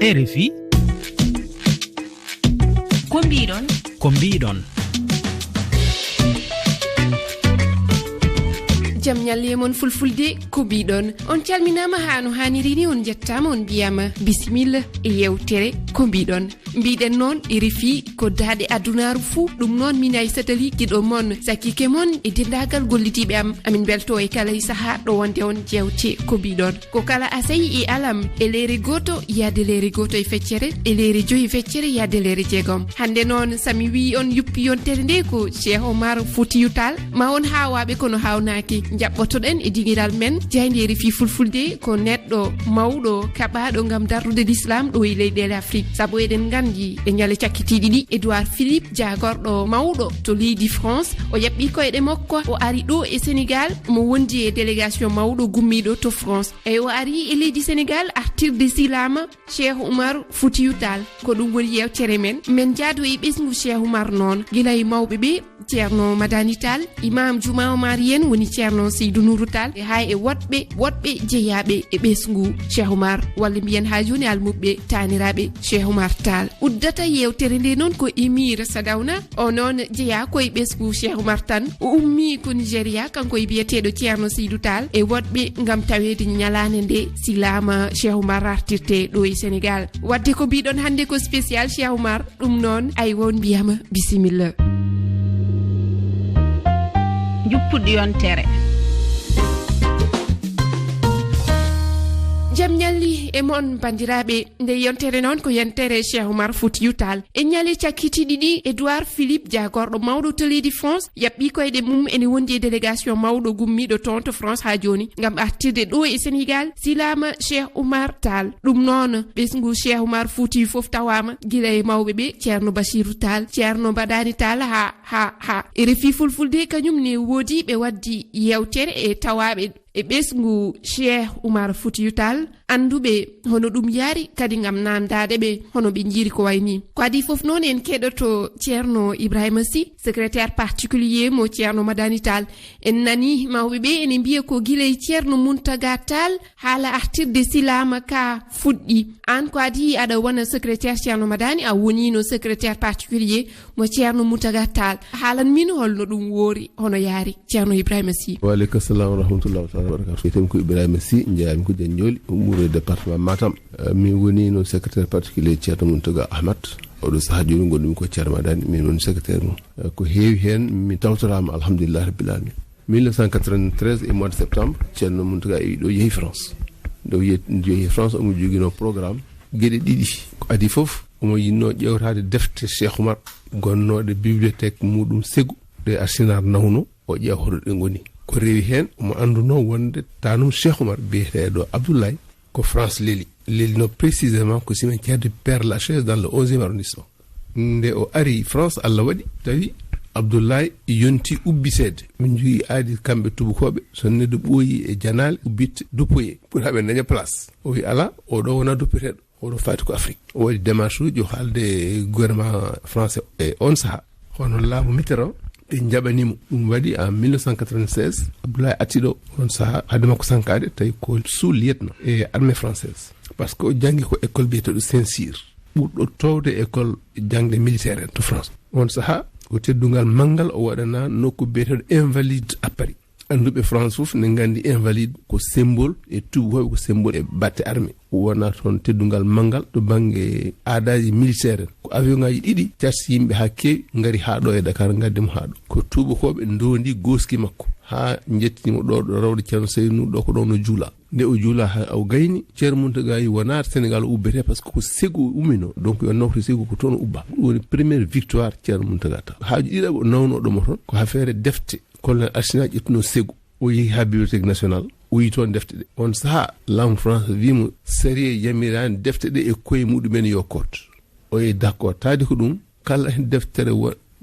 RFI ko mbiɗon jam nyalle mon fulfulde ko biɗon on calminama hano haniri ni on jettama on biyama bisimilla e yewtere ko biɗon mbiɗen noon RFI ko daade adunaru fou ɗum noon min Aissata Ly giɗo mon sakike mon e dendagal gollitiɓe am amin belto e kala saaha ɗo wonde on jewte ko biɗon ko kala asayi e alam e leere goto yade leere goto e feccere e leere joyi feccere yade leere jeegom hande noon sami wi on yuppi yontere nde ko Cheikh Oumar Foutiyou Tall ma on hawaɓe kono hawnaki jaɓɓotoɗen e dingiral men jayde RFI fulfulde ko neɗɗo mawɗo kaɓaɗo gam dardude l'islam ɗo e leyɗele Afrique saabu eɗen gandi e ñalle cakkitiɗi ɗi Edouard Philippe jagorɗo mawɗo to leydi France o yaɓɓi koyɗe makko o ari ɗo e Sénégal mo wondi e délégation mawɗo gummiɗo to France e o ari e leydi Sénégal artirde silama Cheikh Oumar Foutiyou Tall ko ɗum woni yewtere men jaado e ɓesgu Cheikh Oumar noon guila e mawɓe ɓe ceerno Madani Tall imam Juma Omar yen woni ceerno Seydou Nourou Tall e hay e woɗɓe jeeyaɓe e ɓesgu Cheikh Oumar walla mbiyen ha joni almuɓe taniraɓe Cheikh Oumar Tall uddata yewtere nde noon ko Émir Sadawna o noon jeeya koye ɓesgu Cheikh Oumar tan o ummi ko Nigéria kanko e biyeteɗo ceerno Seydou Tall e woɗɓe gam tawede ñalande nde silama Cheikh Oumar artirte ɗo e Sénégal wadde ko mbiɗon hande ko spécial Cheikh Oumar ɗum noon ay won mbiyama bisimilla juppuɗo yontere jam ñalli e mon bandiraɓe nde yontere noon ko yontere Cheikh Oumar Foutiyou Tall e ñalle cakkitiɗi ɗi Edouard Philippe jagorɗo mawɗo to leydi France yaɓɓi koyɗe mum ene wondi e délégation mawɗo gummiɗo toon to France ha joni gam artirde ɗo e Sénégal silama Cheikh Oumar Tall ɗum noon ɓesgu Cheikh Oumar Foutiyou foof tawama guila e mawɓe ɓe ceerno Bachirou Tall ceerno Madani Tall ha RFI fulfulde kañum ne woodi ɓe waddi yewtere e tawaɓe e ɓesgu Cheikh Oumar Foutiyou Tall anduɓe hono ɗum yaari kadi gam namdade ɓe hono ɓe jiiri ko wayni ko adi foof noon en keɗoto ceerno Ibrahima Sy secrétaire particulier mo ceerno Madani Tall en nani mawɓe ɓe ene mbiya ko guila e ceerno Mountaga Tall haala artirde silama ka fuɗɗi an ko adi aɗa wona secrétaire ceerno Madani a wonino secrétaire particulier mo ceerno Mountaga Tall haalan min holno ɗum woori hono yaari ceerno Ibrahima Sy. Wa aleykum salam wa rahmatullah barakatuh temi ko Ibrahima Sy jeyami ko Janjoli ummuure département Matam min woni no secrétaire particulier ceerno Mountaga Ahmad oɗo saaha joni gonɗumi ko ceerno Madani min woni secrétaire mum ko heewi hen min tawtorama alhamdulillah rabbil alamin 1993 e mois de septembre ceerno Mountaga ɗo yeehi France ɗo yeehi France omo joguino programme gueɗe ɗiɗi ko adi foof omo yinno ƴewtade defte Cheikh Oumar gonnoɗe bibliothèque muɗum Ségou ɗe arsenal nawno o ƴeewa hoɗo ɗe goni ko rewi hen omo anduno wonde tanum Cheikh Oumar biyeteɗo Abdoulaye ko France lelino précisément ko cimetière de Père Lachaise dans le 11e arrondissement nde o ari France Allah waɗi tawi Abdoulaye yonti ubbitede min jogui aadi kamɓe tubakoɓe so neɗɗo ɓooyi e janale ubbitte duppoye pour haɓe daña place o wi ala oɗo wona duppeteɗo oɗo fati ko Afrique o waɗi démarche uji o haalde gouvernement français e on saaha hono laamu Mitterrand ɓe jaɓanimo ɗum waɗi en 1996 Abdoulaye attiɗo on saaha haade makko sankade tawi ko sous-lieutenant e armée française par ce que o janggi ko école biyeteɗo Saint-Cyr ɓurɗo towde école jangde militaire en to France on saaha ko teddungal manggal o waɗana nokku biyeteɗo Invalide à Paris anduɓe France foof ne gandi Invalide ko symbole e tubakoɓe ko symbole e batte armée wona toon teddungal manggal to banggue aadaji militaire en ko avion ngaji ɗiɗi carsi yimɓe ha kewi gari ha ɗo e Dakar gaddimo ha ɗo ko tubakoɓe dondi goski makko ha jettinimo ɗo rawde ceerno Seydou ɗo ko ɗo no juula nde o juula ha o gayni ceerno Mountaga yi wona Sénégal o ubbete par ce que ko Ségou ummino donc yo nawto Ségou ko toon ubba ɗum woni première victoire ceerno Mountaga Tall haaju ɗiɗaɓo o nawnoɗomo toon ko affaire defte colonel Arsenal ƴettuno Ségou o yeehi ha bibliothèque nationale o yi toon defte ɗe on saaha laamu France wimo série yamirani defte ɗe e koye muɗumen yo koot o yi d' accord taadi ko ɗum kala hen deftere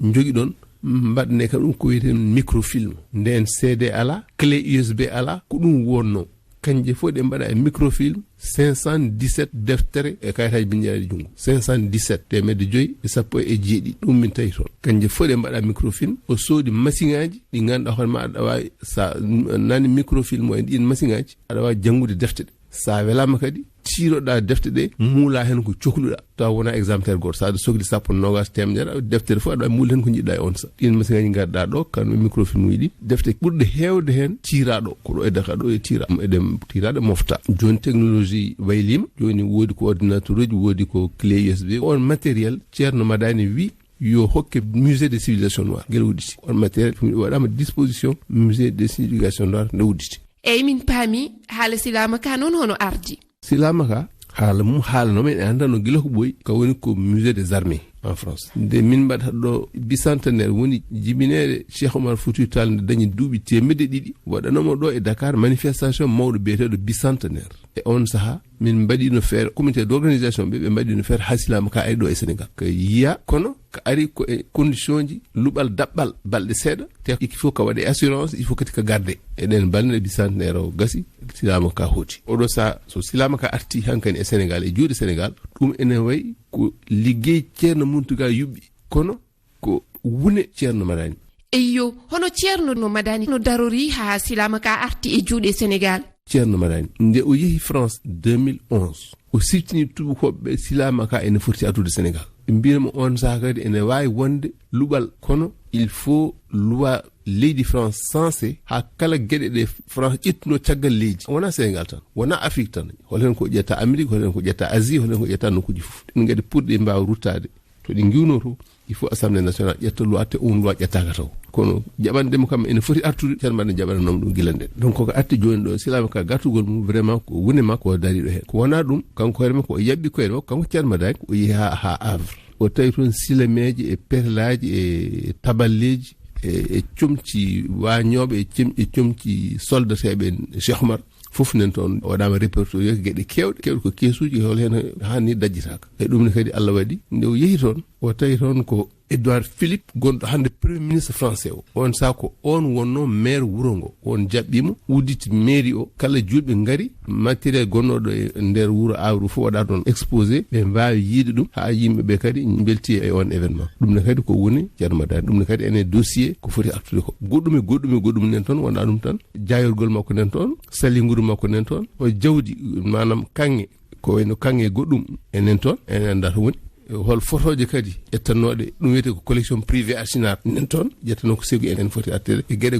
jogui ɗon mbaɗne kam ɗum ko wiyeten microfilm nden CD ala clé USB ala ko ɗum wonno kanje fof ɗe mbaɗa e microfilm 517 deftere e kayitaji bindiyaji jungo 517 temedde joyyi e sappo e jeeɗiɗi ɗum min tawi toon kanje fof ɗe mbaɗa microfilm o soodi machine aji ɗi ganduɗa hoore ma aɗa wawi sa nani microfilm o e ɗin machine aji aɗa wawi janngude defte ɗe sa welama kadi ciiroɗa defte ɗe muula hen ko cohluɗa taw wona exemplaire goto sa sohli sappo nogas temedere deftere fof aɗa muula hen ko jiɗɗa e on sa ɗin machine ngaji gadɗa ɗo kano microfilm uji ɗi defte ɓurɗe hewde hen tiraɗo ko ɗo e Dakar ɗo e tira eɗen tiraɗe mofta joni technologie waylima joni woodi ko ordinateur uji woodi ko clé USB on matériel ceerno Madani wi yo hokke musée des civilisations noires guel wudditi on matériel waɗama disposition musée des civilisations noires nde wudditi eyyi min paami haala silama ka noon hono ardi silama ka haala mum haalano men e andano gila ko ɓooyi ka woni ko musée des armées en France nde min mbaɗata ɗo bicentenaire woni jibinede Cheikh Oumar Foutiyou Tall nde dañi duuɓi 200 waɗanoma ɗo e Dakar manifestation mawɗo biyeteɗo bicentenaire e on saaha min mbaɗino feere comité d'organisation ɓe mbaɗino feere ha silama ka ari ɗo e Sénégal ko yiya kono ko ari ko e condition ji luɓal daɓɓal balɗe seeɗa te il faut ka waɗe assurance il faut kadi ka garde eɗen balɗe bicentenaire o gasi silama ka hooti oɗo sa so silama ka arti hankani e Sénégal e juuɗe Sénégal ɗum enen wayi ko liggey ceerno Mountaga yuɓɓi kono ko wune ceerno Madani eyyo hono ceerno no Madani no darori ha silama ka arti e juuɗe Sénégal ceerno Madani nde o yehi France 2011 o siftini tubakoɓe silama ka ene foti addude Sénégal ɓe mbiyama on saaha kadi ene wawi wonde luɓal kono il faut loi leydi France sensé ha kala gueɗe ɗe France ƴettuno caggal leydi wona Sénégal tan wona Afrique tan holen ko ƴetta Amérique holen ko ƴetta Asie holen ko ƴetta nokkuji fof ɗin gueɗe pour ɗe mbawa ruttade to ɗi giwno to il faut assemblée nationale ƴetta loi te on loi ƴettaka taw kono jaɓandemo kam ene foti artude ceerno Madani jaɓananoma ɗum guilande donc koko arti joni ɗo silama ka gartugol mum vraiment ko wune makko o dari ɗo hen ko wona ɗum kanko hoore makko o yaɓɓi koyɗe makko kanko ceerno Madani o yeehi ha Havre o tawi toon silameji e perlaji e taballeji e comci wañoɓe e comci soldateɓe Cheikh Oumar fof nen toon waɗama répertorié gueɗe kewɗe ko kesuji hol hen hanni dajjitaka e ɗum ne kadi Allah waɗi nde o yeehi toon o tawi toon ko Edouard Philippe gonɗo hande premier ministre français o on sa ko on wonno maire wuro ngo on jaɓɓimo udditi mairie o kala julɓe ngari matériel gonnoɗo e nder wuro Havre fof waɗa toon exposé ɓe mbawi yiide ɗum ha yimɓeɓe kadi belti e on événement ɗum ne kadi ko woni ceerno Madani ɗum ne kadi ene dossier ko foti artude ko goɗɗum nen toon wona ɗum tan jayorgol makko nen toon salinguru makko nen toon o jawdi manam kanŋe ko wayno kanŋe goɗɗum enen toon enen anda to woni hol photoje kadi ƴettanoɗe ɗum wiyete ko collection privé arsenal nen toon ƴettano ko segu enen foti artede e gueɗe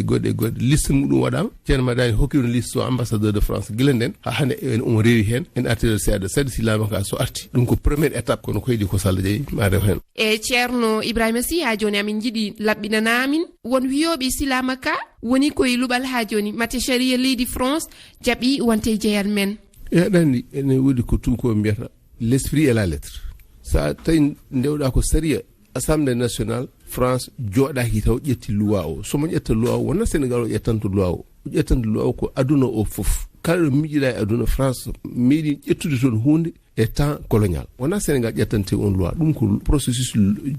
goɗɗe liste muɗum waɗama ceerno Madani hokkino liste o ambassadeur de France guila nden ha hande en omo rewi hen en artede seeɗa sadi silama ka so arti ɗum ko première étape kono ko yiiɗi ko Sall jeeyi ma rew hen e ceerno Ibrahima Sy ha joni amin jiiɗi laɓɓinanamin won wiyoɓe silama ka woni koye luɓal ha joni mate sharia leydi France jaɓi wonte jeeyal men eɗanni ene woodi ko tuko mbiyata l'esprit et la lettre sa tawi ndewɗa ko saria assemblée nationale France jooɗaki taw ƴetti loi o somo ƴetta loi o wona Sénégal o ƴettanto loi o ƴettanto loi o ko aduna o fof kala ɗo miijiɗa e aduna France meeɗi ƴettude toon hunde e temps colonial wona Sénégal ƴettante on loi ɗum ko processus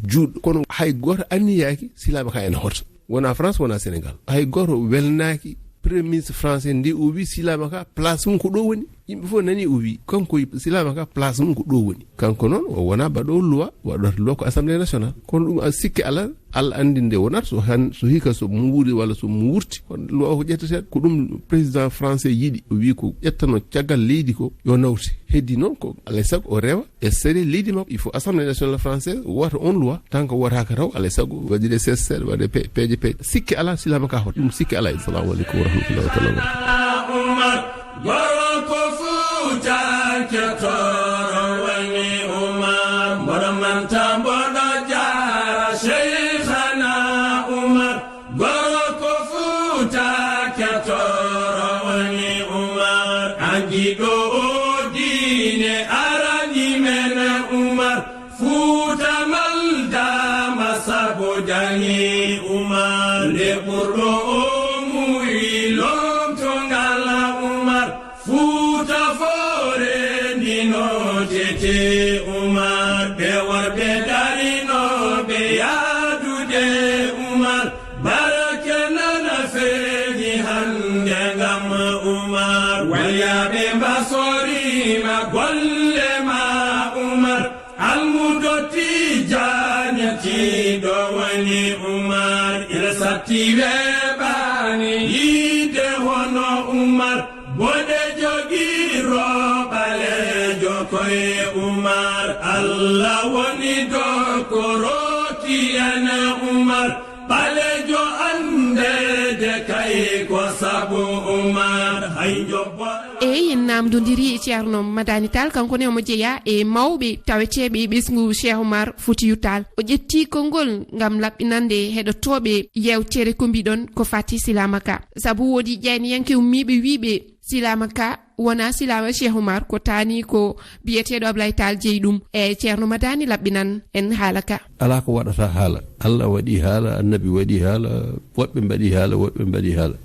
juuɗo kono hay goto anniyaki silama ka ene hoota wona France wona Sénégal hay goto welnaki premier ministre français ndi o wi silama ka place mum ko ɗo woni yimɓe fof nani o wi kanko silama ka place mum ko ɗo woni kanko noon o wona baɗo loi waɗata loi ko assemblée nationale kono ɗum a sikki Allah andi nde wonata so hika so mu wuuri walla so mu wurti kono loi ko ƴetteteɗo ko ɗum président français yiɗi o wi ko ƴettano caggal leydi ko yo nawte heddi noon ko alay saago o rewa e sari leydi makko il faut assemblée nationale française wata on loi tant que wataka taw alay saago waɗire CSR waɗe peeje sikki ala silama ka hoto ɗum sikki ala assalamu aleykum wa rahmatullahi wa Bani yide hono Umar bode jogi roba koye Umar Allah woni do ko roti ana Umar balejo andede kay ko sabu Umar hayjo e namdodiri e Ceerno Madani Tall kanko ne omo jeeya e mawɓe taweteɓe ɓesgu Cheikh Oumar Foutiyou Tall o ƴetti konngol ngam laɓɓinande heɗotoɓe yewtere ko mbiɗon ko fati silama ka saabu woodi ƴayniyanke ummiɓe wiɓe silama ka wona silama Cheikh Oumar ko tani ko biyeteɗo Ablaye Tall jeeyi ɗum e Ceerno Madani laɓɓinan en haala ka ala ko waɗata haala Allah waɗi haala annabi waɗi haala woɓɓe mbaɗi haala woɓɓe mbaɗi haala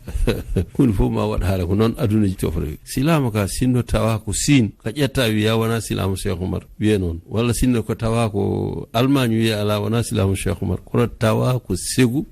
hunde fof ma waɗa haala ko noon aduna tofre silama ka sinno tawa ko sin ka ƴetta wiya wona silama Cheikh Oumar wiye noon walla sinno ko tawa ko Allemagne wiya ala wona silama Cheikh Oumar kono tawa ko segu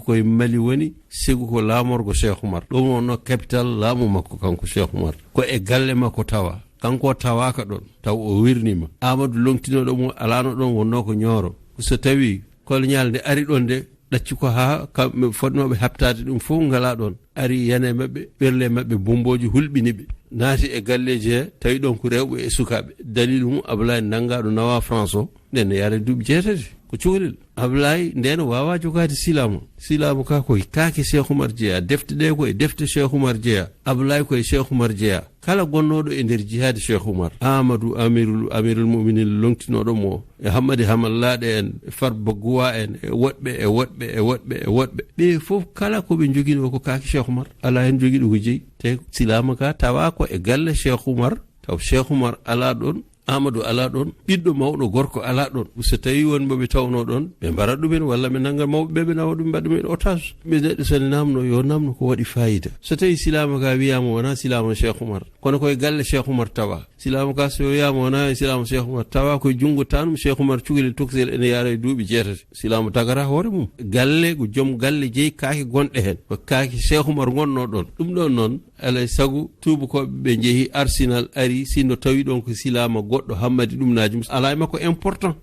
koye Mali woni segu ko laamorgo Cheikh Oumar ɗum wonno capital laamu makko kanko Cheikh Oumar ko e galle makko tawa kanko tawaka ɗon taw o wirnima Amadou longtinoɗo mo alano ɗon wonno ko Nioro so tawi kolñal nde ari ɗon nde ɗacci ko ha kamɓe fotnoɓe habtade ɗum fof ngala ɗon ari yane mabɓe ɓerle mabɓe bomboji hulɓiniɓe naati e galleji he tawi ɗon ko rewɓe e sukaɓe dalil mum Ablaye nangaɗo nawa France o nden yare duuɓi 6 ko cukalel Ablaye nden wawa jogade silama ka koye kaake Cheikh Oumar jeeya defte ɗe koye defte Cheikh Oumar jeeya Ablaye koye Cheikh Oumar jeeya kala gonnoɗo e nder jihadi Cheikh Oumar Amadou amirul mu'minin longtinoɗo mo e Hammadi Hamallaɗe en Farba Gouwa en e woɗɓe ɓe fof kala koɓe joguino ko kaake Cheikh Oumar ala hen joguiɗo ko jeeyi te silama ka tawa ko e galle Cheikh Oumar taw Cheikh Oumar ala ɗon Amadou ala ɗon ɓiɗɗo mawɗo gorko ala ɗon so tawi wonɓe tawno ɗon ɓe mbarat ɗumen walla ɓe nangga mawɓe ɓe nawa ɗum mbaɗa ɗumen otage ɓe neɗɗo sone namno yo namno ko waɗi fayida so tawi silama ka wiyama wona silama Cheikh Oumar kono koye galle Cheikh Oumar tawa silama ka so wiyama wona silama Cheikh Oumar tawa koye jungo tanum Cheikh Oumar cukalel toksel ene yaara e duuɓi 6 silama tagata hoore mum galle ko joom galle jeeyi kaake gonɗe hen ko kaake Cheikh Oumar gonno ɗon ɗum ɗon noon alay sagu tubakoɓe ɓe jeehi Arsenal ari sinno tawi ɗon ko silama goɗɗo Hammadi ɗum naji ala makko important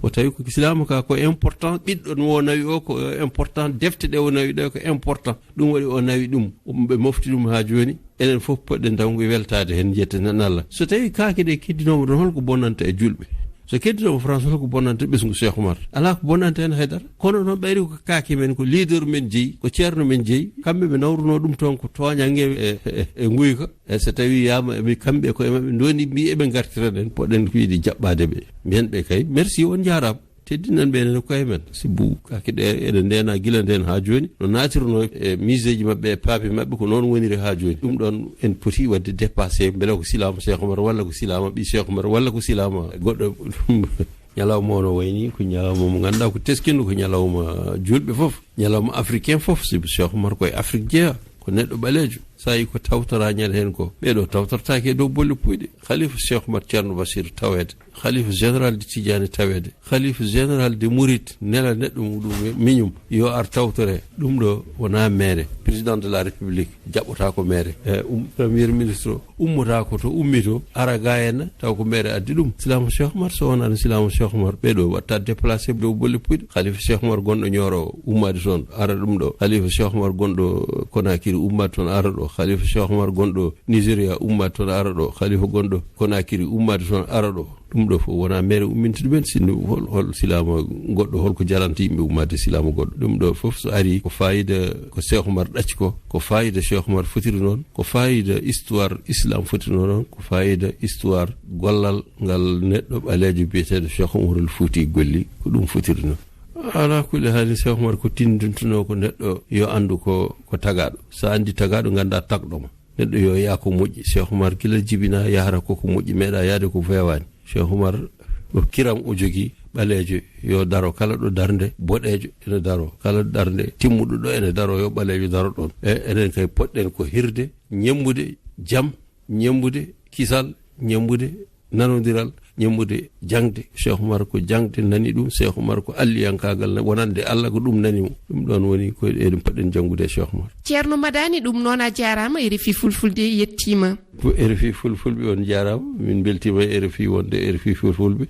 o tawi ko silama ka ko important ɓiɗɗo no nawi o ko important defte ɗe o nawi ɗe ko important ɗum waɗi o nawi ɗum ɓe mofti ɗum ha joni enen fof poɗɗen tango weltade hen jetta nan Allah so tawi kaake ɗe keddinoma ɗon holko bonnanta e julɓe so keddinoma France holko bonnanta ɓesgu Cheikh Oumar ala ko bonnanta hen haydara kono noon ɓayri ko kaake men ko leader men jeeyi ko ceerno men jeeyi kamɓe ɓe nawruno ɗum toon ko toñangue e guyka e so tawi yama eɓe kamɓe koye mabɓe doni mbi eɓe gartireɗen poɗɗen ko yiiɗi jaɓɓade ɓe mbiyen ɓe kay merci on jarama teddinan ɓe enen koye men si bou kake ɗe eɗen ndena guila nden ha joni no natirno e musée ji mabɓe e paape mabɓe ko noon woniri ha joni ɗum ɗon en poti wadde dépassé beele ko silama Cheikh Oumar walla ko silama ɓi Cheikh Oumar walla ko silama goɗɗo ñalawma ono wayni ko ñalawma mo ganduɗa ko teskinɗo ko ñalawma julɓe foof ñalawma africain foof si Cheikh Oumar koye Afrique jeeya ko neɗɗo ɓalejo sa yi ko tawtora ñande hen ko ɓeɗo tawtortake dow bolle puyɗe khalifa Cheikh Oumar Thierno Bassirou tawede khalifa général de Tidiane tawede khalifa général de Mouride nela neɗɗo muɗum miñum yo ar tawtore ɗum ɗo wona mere président de la république jaɓɓota ko mere premier ministre ummota ko to ummi to ara ga henna taw ko mere addi ɗum silama Cheikh Oumar so wonano silama Cheikh Oumar ɓeɗo watta déplacé dow bolle puyɗe khalifa Cheikh Oumar gonɗo Nioro ummade toon ara ɗum ɗo khalifa Cheikh Oumar gonɗo Conakry ummade toon ara ɗo khalifa Cheikh Oumar gonɗo Nigéria ummade toon ara ɗo khalifa gonɗo Conakry ummade toon ara ɗo ɗum ɗo fof wona mere ummintude men sinno hol silama goɗɗo holko jaranta yimɓe ummade silama goɗɗo ɗum ɗo fof so ari ko fayida ko Cheikh Oumar ɗacci ko fayida Cheikh Oumar fotiri noon ko fayida histoire islam fotino noon ko fayida histoire gollal ngal neɗɗo ɓalejo biyeteɗo Cheikh Oumarul Fouti golli ko ɗum fotiri noon ala kulli haali Cheikh Oumar ko tindintuno ko neɗɗo yo andu ko tagaɗo sa andi tagaɗo ganda tagɗoma neɗɗo yo yaa ko moƴƴi Cheikh Oumar gila jibina yahara koko moƴƴi meeɗa yaade ko fewani Cheikh Oumar ɗo kiram o jogui ɓalejo yo daro kala ɗo darde boɗejo ene daro kala ɗo darde timmuɗo ɗo ene daro yo ɓalejo daro ɗon enen kay poɗɗen ko hirde ñembude jaam ñembude kisal ñembude nanodiral ñembude jangde Cheikh Oumar ko jangde nani ɗum Cheikh Oumar ko alliyankagal wonande Allah ko ɗum nani mo ɗum ɗon woni ko eɗen poɗɗen jangude Cheikh Oumar. Ceerno Madani ɗum noon a jarama RFI Fulfulde yettima RFI Fulfulɓe on jarama min beltima RFI wonde RFI Fulfulɓe.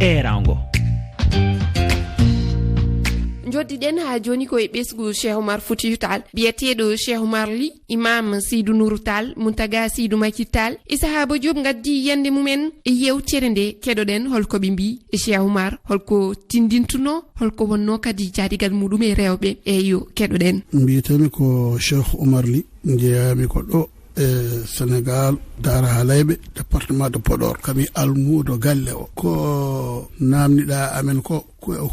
Erango joddiɗen ha joni koye ɓesgu Cheikh Oumar Foutiyou Tall biyeteɗo Cheikh Oumar Ly imam Seydou Nourou Tall Mountaga Sidou Macky Tall Isahaba Diop gaddi yande mumen e yewtere nde keɗoɗen holkoɓe mbi Cheikh Oumar holko tindintuno holko wonno kadi jaadigal muɗum e rewɓe eyo keɗoɗen. mbiyetemi ko Cheikh Oumar Ly jeeyami ko ɗo Sénégal Dara Halayɓe département de Podor kami almudo galle o ko namniɗa amen ko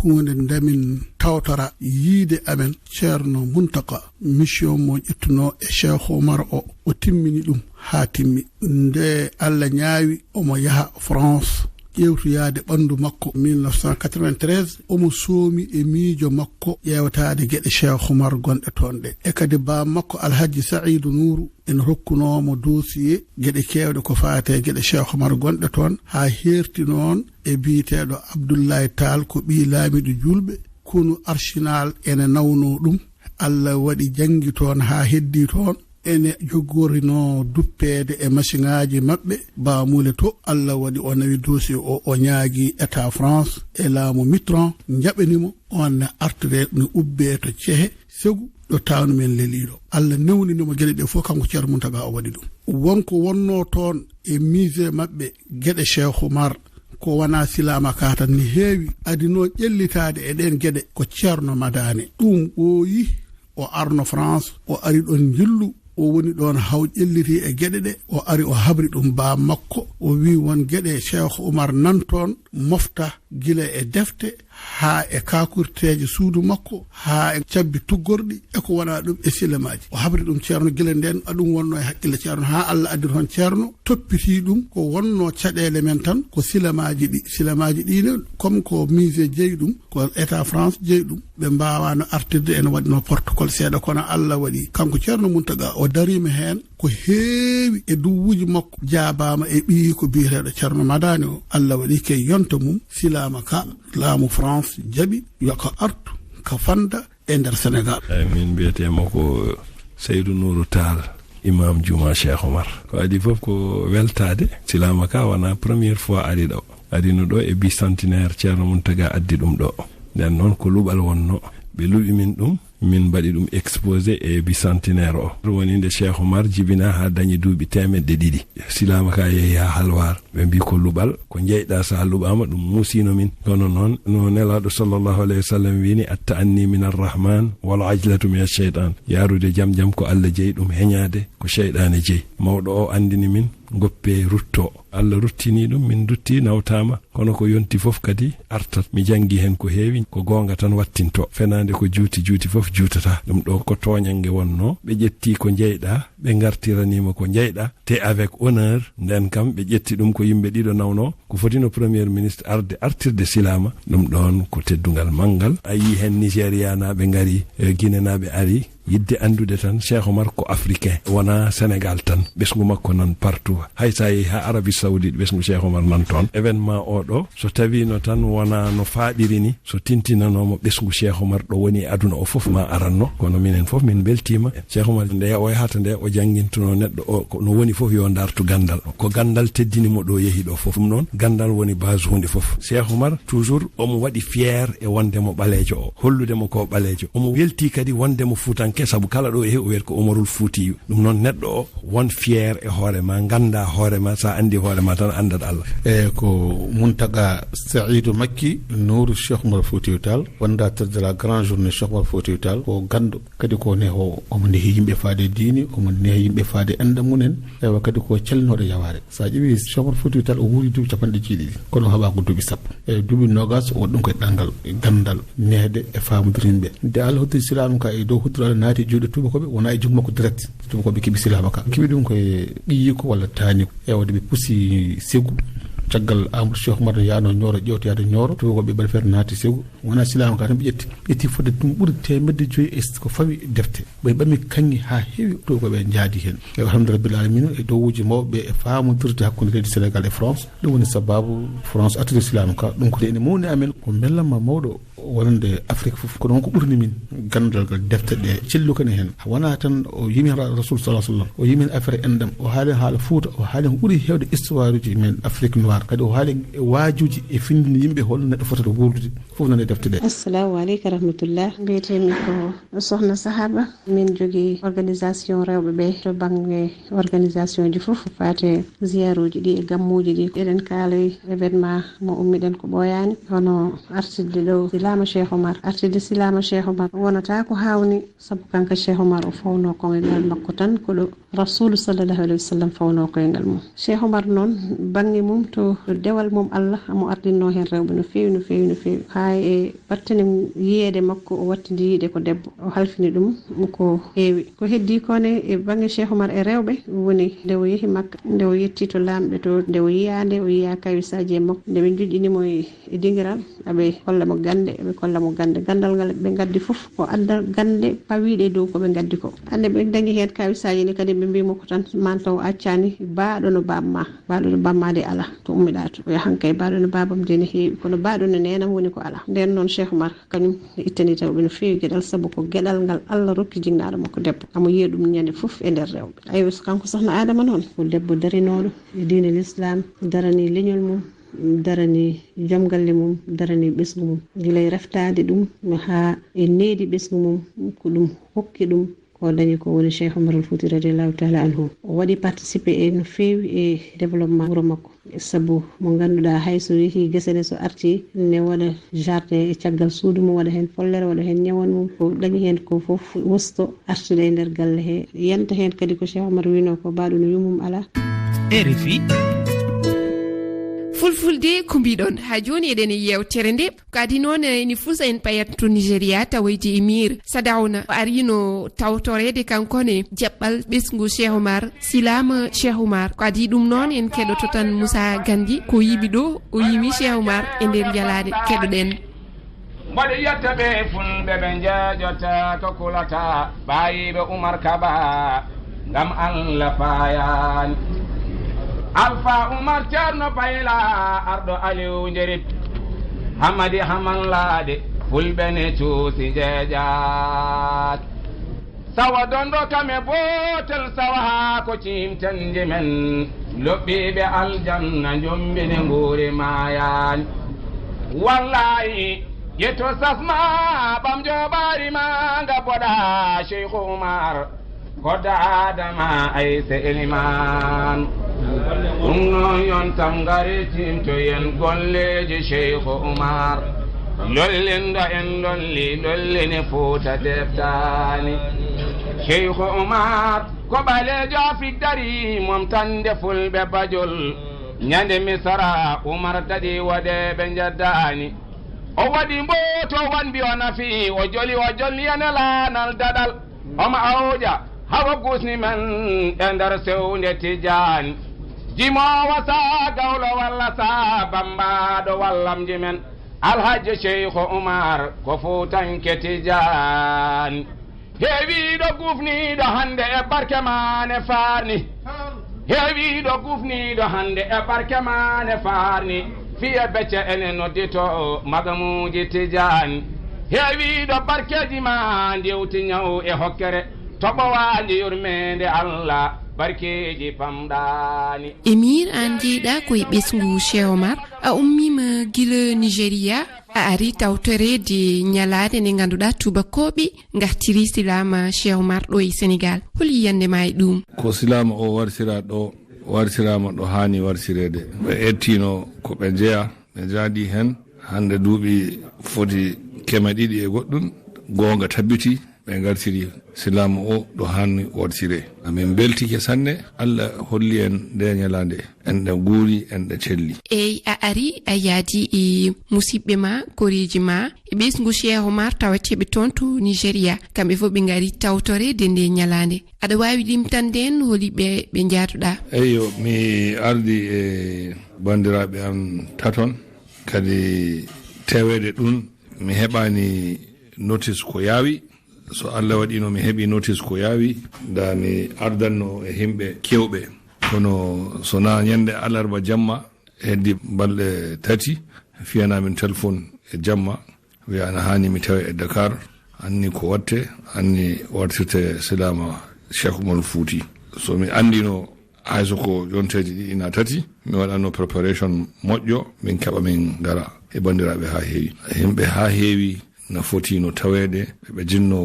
hunde ndamin tawtora yiide amen ceerno Muntaka mission mo ƴettuno e Cheikh Oumar o timmini ɗum ha timmi nde Allah ñaawi omo yaha France ƴewtoyade ɓandu makko 1993 omo soomi e miijo makko ƴewtade gueɗe Cheikh Oumar gonɗe toon ɗe e kadi ba makko Alhaji Saïdou Nourou en hokkunomo dossier gueɗe kewɗe ko faate gueɗe Cheikh Oumar gonɗe toon ha herti noon e biyeteɗo Abdoulaye Tall ko ɓi laamiɗo julɓe kono arsenal ene nawno ɗum Allah waɗi janggi toon ha heddi toon ene joggorino duppede e machinaji mabɓe bamule to Allah waɗi o nawi dossier o ñaagui état France e laamu Mitterrand jaɓanimo on ne artire no ubbe to cehe segu ɗo tawnu men leliɗo Allah newninimo gueɗe ɗe fof kanko ceerno Mountaga o waɗi ɗum wonko wonno toon e musée mabɓe gueɗe Cheikh Oumar ko wana silama ka tan ni heewi adino ƴellitade e ɗen gueɗe ko ceerno Madane ɗum ɓooyi o arno France o ari ɗon jillu o woni ɗon haw ƴelliti e gueɗe ɗe o ari o habri ɗum ba makko o wi won gueɗe Cheikh Oumar nan toon mofta gila e defte ha e kakurteje suudu makko ha e cabbi tuggorɗi e ko wona ɗum e silamaji o habri ɗum ceerno gila nden aɗum wonno e haqqille ceerno ha Allah addi toon ceerno toppiti ɗum ko wonno caɗele men tan ko silamaji ɗine comme ko musée jeeyi ɗum ko état France jeeyi ɗum ɓe mbawano artirde ene waɗino protocole seeɗa kono Allah waɗi kanko ceerno Mountaga o darima hen ko heewi e duwuji makko jaabama e ɓii ko biyeteɗo ceerno Madani o Allah waɗi ke yonta mum silama ka laamu France jaɓi yoko artu ka fanda e nder Sénégal. min mbiyetemo ko Seydou Nourou Tall imam Juma Cheikh Oumar ko adi fof ko weltade silama ka wona première fois ari ɗo adino ɗo e bicentenaire ceerno Mountaga addi ɗum ɗo nden noon ko luɓal wonno ɓe luɓi min ɗum min mbaɗi ɗum exposé e bicentenaire o woni nde Cheikh Oumar jibina ha dañi duuɓi 200 silama ka yeehi ha halwar ɓe mbi ko luɓal ko jeyɗa sa luɓama ɗum musino min kono noon no nelaɗo sallllahu alayhi wa sallam wini atta anni min arrahman wal ajlatu min acheytan yarude jaam ko Allah jeeyi ɗum heñade ko cheyɗane jeeyi mawɗo o andini min goppe rutto Allah ruttini ɗum min dutti nawtama kono ko yonti fof kadi artat mi jangi hen ko heewi ko gonga tan wattinto fenande ko juuti fof juutata ɗum ɗo ko toñange wonno ɓe ƴetti ko jeyɗa ɓe gartiranima ko jeyɗa te avec honneur nden kam ɓe ƴetti ɗum ko yimɓe ɗiɗo nawno ko fotino premier ministre artirde silama ɗum ɗon ko teddugal manggal a yi hen Nigéria naɓe gari Guinée naɓe ari yidde andude tan Cheikh Oumar ko africain wona Sénégal tan ɓesgu makko nan partout hay sa yehi ha Arabie Saoudite ɓesgu Cheikh Oumar nan toon événement oɗo so tawino tan wona no faaɗiri ni so tintinanomo ɓesgu Cheikh Oumar ɗo woni aduna o foof ma aranno kono minen foof min beltima Cheikh Oumar nde o yahata nde o jangguintuno neɗɗo o no woni foof yo dartu gandal ko gandal teddinimo ɗo yeehi ɗo foof ɗum noon gandal woni base hunde foof Cheikh Oumar toujours omo waɗi fier e wondemo ɓalejo o holludemo ko ɓalejo omo welti kadi wondemo Fuutan sabu kala ɗo e o wiyata ko Umarul Fuutiyu ɗum noon neɗɗo o won fier e hoorema ganda hoorema sa andi hoorema tan andat Allah e ko Mountaga Saïdou Macky Nourou Cheikh Oumar Foutiyou Tall fondateur de la grande journée Cheikh Oumar Foutiyou Tall ko gando kadi ko neho omo nehi yimɓe faade diini omo nehi yimɓe faade enda munen ewa kadi ko calnoɗo yaware sa ƴeewi Cheikh Oumar Foutiyou Tall o wuuri duuɓi 90 kono haɓa ko duuɓi sappo e duuɓi nogas o ɗum koye ɗangal gandal nehde e famodirinɓe nde Allah hoddiri silamu ka e dow huddorade naati juuɗe tubakoɓe wona e jumma ko direct tubakoɓe keeɓi silama ka keeɓi ɗum koye ɓiyi ko walla taani ko ewde ɓe pusi segu caggal Amadou Cheikh Oumar yano ñooro ƴewtoyade ñooro tubakoɓe ɓaɗa feere naati segu wona silama ka tan ɓe ƴetti fodde ɗum ɓuuri 150 e ko fawi defte ɓe ɓami kanŋi ha heewi tubakoɓe jaadi hen e alhamdulillah rabbil alamina e dowuji mawɓe e famodirde hakkude leydi Sénégal e France ɗum woni sababu France attire silama ka ɗum ko ene mawni amen ko bellamma mawɗo wonde Afrique fof ko ɗon ko ɓurni min gandal defte ɗe cellukane hen wona tan o yimi rasul sallallahu alaihi wasallam o yimi affaire endam o haali haala Fouta o haali ko ɓuri hewde histoire uji men Afrique noire kadi o haali waajuji e findinde yimɓe holno neɗɗo fotata wuurdude fof nane defte ɗe. Assalamu aleykum rahmatullah, mbiyetemi ko sohna Sahaba, min jogui organisation rewɓe ɓe to banggue organisation ji fof fate ziyaruji ɗi e gammuji ɗi. Eɗen kaaloy événement mo ummiɗen ko ɓoyani hono artirde ɗo silama Cheikh Oumar. Artirde silama Cheikh Oumar wonata ko hawni saabu kanko Cheikh Oumar o fawno koyngal makko tan ko ɗo rasulu sallallahu alayhi wa sallam fawno koyngal mum. Cheikh Oumar noon banggue mum to dewal mum Allah amo ardinno hen rewɓe no fewi no fewi no fewi ha e battane yiyede makko o wattidi yiide ko debbo o halfini ɗum ko heewi. Ko heddi kone e banggue Cheikh Oumar e rewɓe woni nde o yeehi Makka, nde o yetti to lamɓe to, nde o yiyande o yiya kawisaji e makko, nde ɓe joƴƴinimo e dingiral aɓe holla mo gande, ɓe kolla mo gande. Gandal ngal ɓe gaddi fof ko addal gande pawiɗe dow koɓe gaddi ko. Hande ɓe dañi hen kawisaji ni kadi ɓe mbimo ko tan mantaw accani baɗo no bamma, baɗo no bammade ala to ummiɗa to o yahankay baɗo no babam de ne heewi kono baɗo no nenam woni ko ala. Nden noon Cheikh Oumar kañum ittani tawɓe no fewi gueɗal saabu ko gueɗal ngal Allah rokki jinnaɗo makko debbo amo yiya ɗum ñande fof e nder rewɓe. Ayo kanko sohna Adama noon ko debbo darinoɗo e diine l'islam, darani leñol mum, darani joom galle mum, darani ɓesgu mum guilay reftade ɗum ha e needi ɓesgu mum ko ɗum hokki ɗum ko dañi ko woni Cheikh Oumar Fouti radiallahu taala anhu. O waɗi participé e no fewi e développement wuro makko saabu mo ganduɗa hayso yeehi guesene so arti ne waɗa jardin e caggal suudu mum, waɗa hen follere, waɗa hen ñawan mum, ko dañi hen ko foof wosto artude e nder galle he. Yanta hen kadi ko Cheikh Oumar wino ko baɗo no yumum ala. RFI fulfulde ko mbiɗon ha joni eɗen yewtere nde ko adi noon eni fusa en payat to Nigéria tawoyde Emir Sadawna o arino tawtorede kankone jaɓɓal ɓesgu Cheikh Oumar silama Cheikh Oumar. Ko adi ɗum noon en keɗoto tan Moussa Gandi ko yiɓi ɗo o yimi Cheikh Oumar e nder jalade keɗoɗen. mbaɗi yetta ɓe fulɓe ɓe jeejota ko kulata bayiɓe Oumar Kaba ngam Allah fayani Alpha Oumar Ceerno Bayla arɗo Aliou Njerip Hamadi Hamanlade fulɓe ne cuusi jeejat sawa dondo kame botel sawa ha ko cimtenji men loɓɓiɓe aljanna jombine nguuri mayani wallahi yetto sasma ɓam joɓari ma nga boɗa Cheikh Oumar kodda Adama Ayse Eliman ɗum noon yon tam ngari timto yen golleji Cheikh Oumar lollindo en lollini Fouta deftani Cheikh Oumar ko ɓalejo fiddari mom tande fulɓe bajol ñande Misra Oumar tadi waɗeɓe jaddani o waɗi mboto wanbi o nafi o joli ene lanal dadal omo awja hawa gusni men e nder sewnde Tijani jimowo sa gawlo walla sa bambaɗo wallamji men Alhaji Cheikh Oumar ko Foutanke Tijani heewiɗo gufniɗo hande e barke mane farni heewiɗo gufniɗo hande e barke mane farni fiye becce ene noddito magamuji Tijani heewiɗo barkeji ma ndewti ñaw e hokkere toɓowandi yurmede Allah barkeji pamɗani. Emir an jeeɗa koye ɓesgu Cheikh Oumar a ummima guila Nigéria a ari tawtorede ñalade nde ganduɗa tubakoɓe gartiri silama Cheikh Oumar ɗo e Sénégal hol yiyandema e ɗum. Ko silama o warsirama ɗo hani warsirede ɓe ettino ko ɓe jeeya ɓe jaadi hen hande duuɓi foti 200 e goɗɗum gonga tabbiti ɓe gartiri silama o ɗo hanni warsire. Amin beltike sanne Allah holli en nde ñalande enɗe guuri enɗe celli. Eyyi a ari a yaadi e musidɓe ma koreji ma e ɓesgu Cheikh Oumar tawateɓe toon to Nigéria kamɓe fof ɓe gari tawtorede nde ñalande aɗa wawi limtande en holiɓe ɓe jaaduɗa? Eyyo mi ardi e bandiraɓe am taton kadi tewede ɗum mi heɓani notice ko yawi so Allah waɗino mi heɓi notice ko yawi da mi ardanno e himɓe kewɓe kono sona ñande alarba jamma heddi balɗe 3 fiyanamin téléphone e jamma wi ana hani mi tawe e Dakar anni ko watte anni wartirte silama Cheikh Oumar Fouti so mi andino hayso ko jonteji ɗi ina tati mi waɗanno préparation moƴƴo min keɓa min gara e bandiraɓe ha heewi himɓe ha heewi na foti no tawede ɓe jinno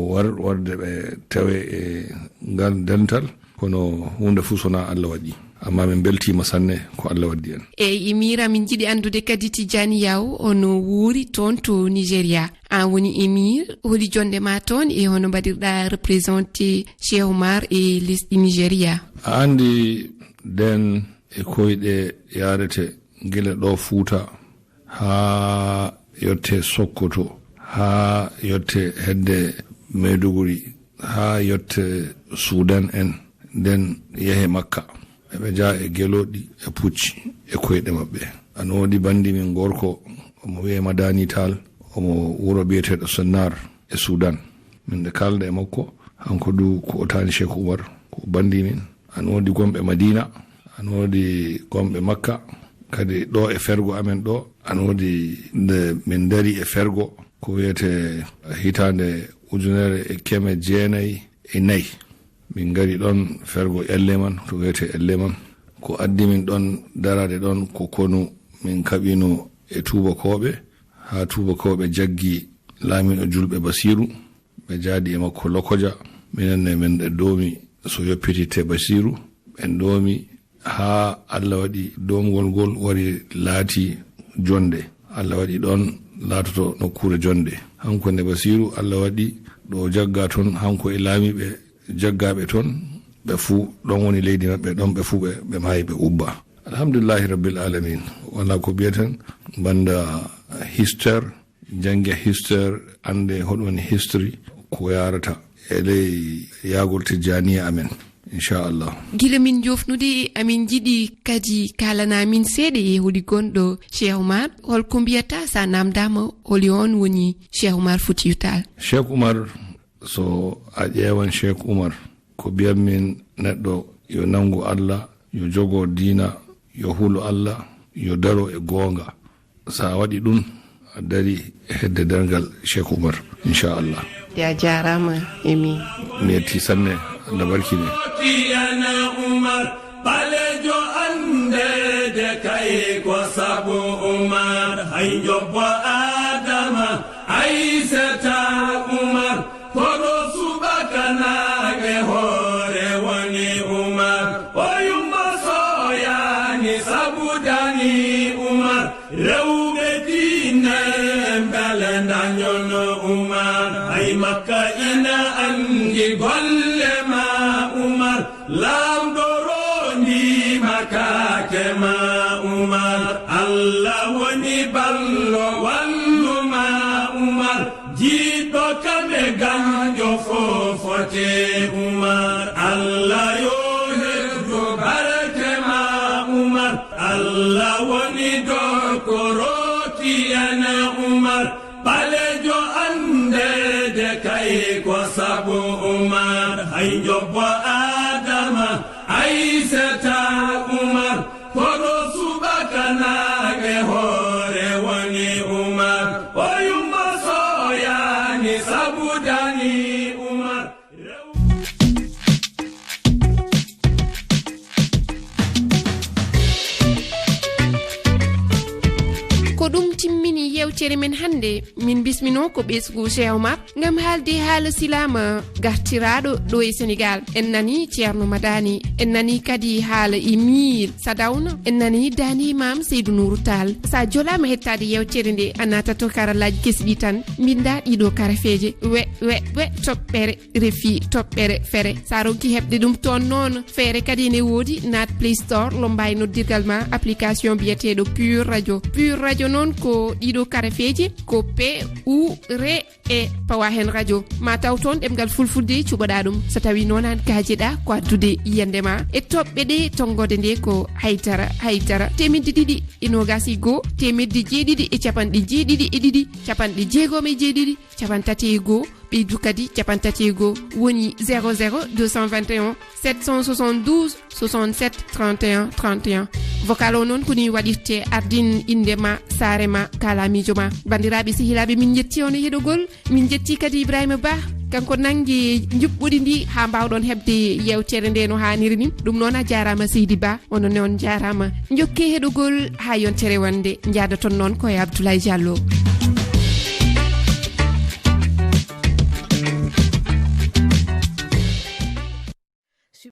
warde ɓe tawe e ngal dental kono hunde fuu sona Allah waɗi amma min beltima sanne ko Allah waddi en e Mira min jiɗi andude kadi Tidiani Yaw ono wuuri toon to Nigéria an woni Émir holi jonde ma toon e hono mbaɗirɗa représenté Cheikh Oumar e lesdi Nigéria a andi den e koyɗe yarete gila ɗo Fuuta ha yotte Sokoto ha yotte hedde Maiduguri ha yotte Sudan en den yehe Makka ɓe jaa e geloɗi e pucci e koyɗe maɓɓe an wodi bandi min gorko omo wiye Madani Tall omo wuro biyeteɗo Sennar e Sudan min nde kalda e makko hanko du ko otani Cheikh Oumar ko bandi min an wodi gomɓe Madina an wodi gomɓe Makka kadi ɗo e fergo amen ɗo an wodi nde min dari e fergo ko wiyete hitande 1994 min gari ɗon fergo Elleman to wiyete Elleman ko addi min ɗon darade ɗon ko konu min kaɓino e tubakoɓe ha tubakoɓe jaggi laamiɗo julɓe Basiru ɓe jaadi e makko Lokoja minenne min ɗe doomi so yoppitite Basiru ɓen doomi ha Allah waɗi domgol ngol wari laati jonde Allah waɗi ɗon laatoto nokkure jonde hanko nde Basiru Allah waɗi ɗo jagga toon hanko e laamiɓe jaggaɓe toon ɓe fuu ɗon woni leydi maɓɓe ɗon ɓe fuu ɓe maayi ɓe ubba alhamdulillahi rabbil alamin wala ko biyeten banda histoire jange histoire ande hoɗum woni history ko yarata e ley yagol Tijaniya amen inchallah gila min jofnude amin jiɗi kadi kalanamin seeɗa e holi gonɗo Cheikh Oumar holko mbiyata sa namdama holi on woni Cheikh Oumar Foutiyou Tall Cheikh Oumar so a ƴeewan Cheikh Oumar ko biyammin neɗɗo yo nangu Allah yo jogo diina yo hulo Allah yo daro e goonga sa waɗi ɗum a dari e hedde dargal Cheikh Oumar inchallah a jarama emi mi yetti sanne Allah barkine ana Oumar ɓalejo andede kay ko sabu Oumar hay jobbo Adama Aissata Oumar koɗo subakanaɓe hoore woni Oumar o yumma soyani sabudani Oumar rewɓe diine mbele dañon Oumar hay Makka ina andi golle ma Oumar lamɗo rondima kake ma Oumar Allah woni ballo walluma Oumar jiɗɗo kame ganjo fofote Oumar Allah yo heddo barke ma Oumar Allah woni dokoroti ene Oumar ɓalejo andede kay ko sabu Oumar hay jobbo Adama Aissata Oumar koɗo subakanaɓe hoore woni Oumar o yumma soyani sabudani Oumar ko ɗum timmini yewtere men hannde min bismino ko ɓesgu Cheikh Oumar ngam haalde haala silama gartiraɗo ɗo e Sénégal en nani Ceerno Madani en nani kadi haala Émir Sadawna en nani Dani Imam Seydou Nourou Tall sa jolama hettade yewtere nde a natato karallaji kesɗi tan mbinda ɗiɗo karafeje we toɓɓere refi toɓɓere fere sa ronki heɓde ɗum toon noon feere kadi ne woodi nat Play Store lombay noddirgal ma application biyeteɗo Pure Radio noon ko ɗiɗo karafeji ko PURE e pawa hen radio ma taw toon ɗemgal fulfulde cuɓoɗa ɗum so tawi noon an gajeɗa ko addude yiyande ma e toɓɓe ɗe tonggode nde ko haydara 2 e nogas e goho 7 e capanɗe jeeɗiɗi e ɗiɗi capanɗe jeegom e jeeɗiɗi capantati e goho ɓeydu kadi capantati woni 00 221 772 67 31 31 vocal o noon koni waɗirte ardin indema sarema kalamijo ma bandiraɓe sehilaɓe min jetti on e heɗogol min jetti kadi Ibrahima Ba kanko nangi juɓɓuɗi ndi ha mbawɗon hebde yewtere nde no haniri ni ɗum noon a jarama Seydi Ba ono noon jarama jokke heɗogol ha yontere wonde jaada ton noon koye Abdoulaye Diallo